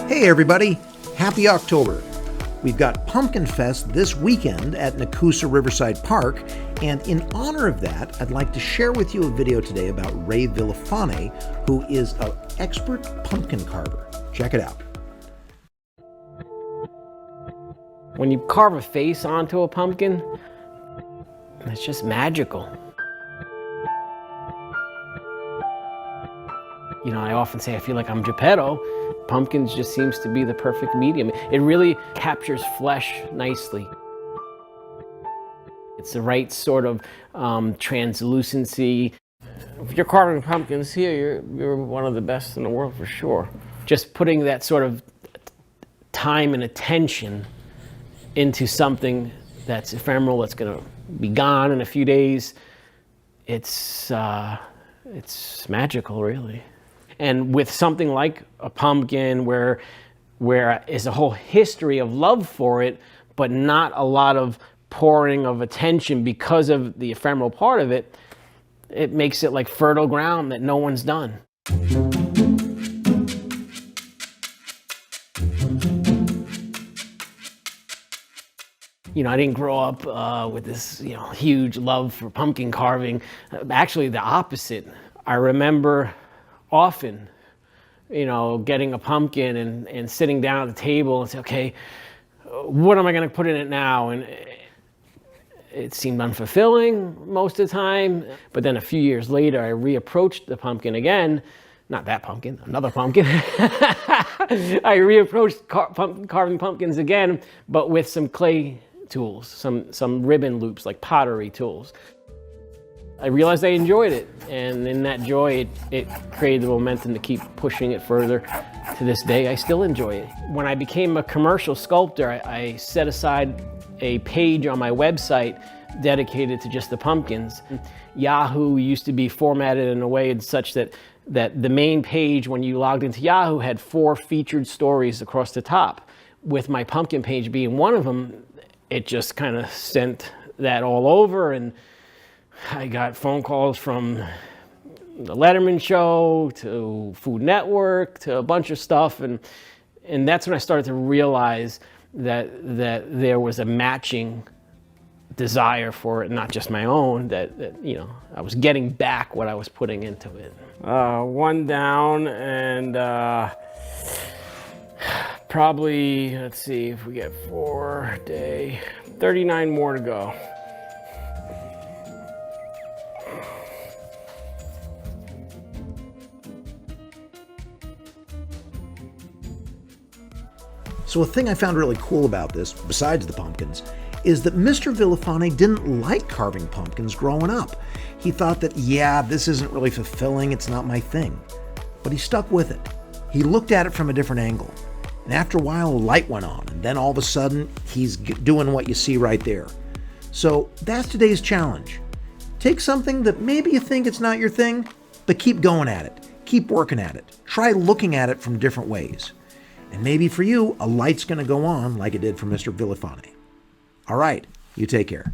Hey everybody, happy October. We've got Pumpkin Fest this weekend at Nakusa Riverside Park, and in honor of that, I'd like to share with you a video today about Ray Villafane, who is an expert pumpkin carver. Check it out. When you carve a face onto a pumpkin, it's just magical. You know, I often say I feel like I'm Geppetto. Pumpkins just seems to be the perfect medium. It really captures flesh nicely. It's the right sort of translucency. If you're carving pumpkins here, you're one of the best in the world for sure. Just putting that sort of time and attention into something that's ephemeral, that's going to be gone in a few days, it's magical, really. And with something like a pumpkin where is a whole history of love for it, but not a lot of pouring of attention because of the ephemeral part of it, it makes it like fertile ground that no one's done. You know, I didn't grow up with this, huge love for pumpkin carving. Actually, the opposite. I remember often, getting a pumpkin and sitting down at the table and say, okay, what am I going to put in it now? And it seemed unfulfilling most of the time. But then a few years later, I reapproached the pumpkin again. Not that pumpkin, another pumpkin. I reapproached carving pumpkins again, but with some clay tools, some ribbon loops, like pottery tools. I realized I enjoyed it, and in that joy, it created the momentum to keep pushing it further. To this day, I still enjoy it. When I became a commercial sculptor, I set aside a page on my website dedicated to just the pumpkins. Yahoo used to be formatted in a way such that the main page, when you logged into Yahoo, had 4 featured stories across the top. With my pumpkin page being one of them, it just kind of sent that all over, and I got phone calls from the Letterman show to Food Network to a bunch of stuff, and that's when I started to realize that there was a matching desire for it, not just my own, that I was getting back what I was putting into it. One down, and probably, let's see if we get 4 day, 39 more to go. So a thing I found really cool about this, besides the pumpkins, is that Mr. Villafane didn't like carving pumpkins growing up. He thought that, this isn't really fulfilling, it's not my thing. But he stuck with it. He looked at it from a different angle. And after a while, a light went on, and then all of a sudden, he's doing what you see right there. So that's today's challenge. Take something that maybe you think it's not your thing, but keep going at it. Keep working at it. Try looking at it from different ways. And maybe for you, a light's going to go on like it did for Mr. Villafane. All right, you take care.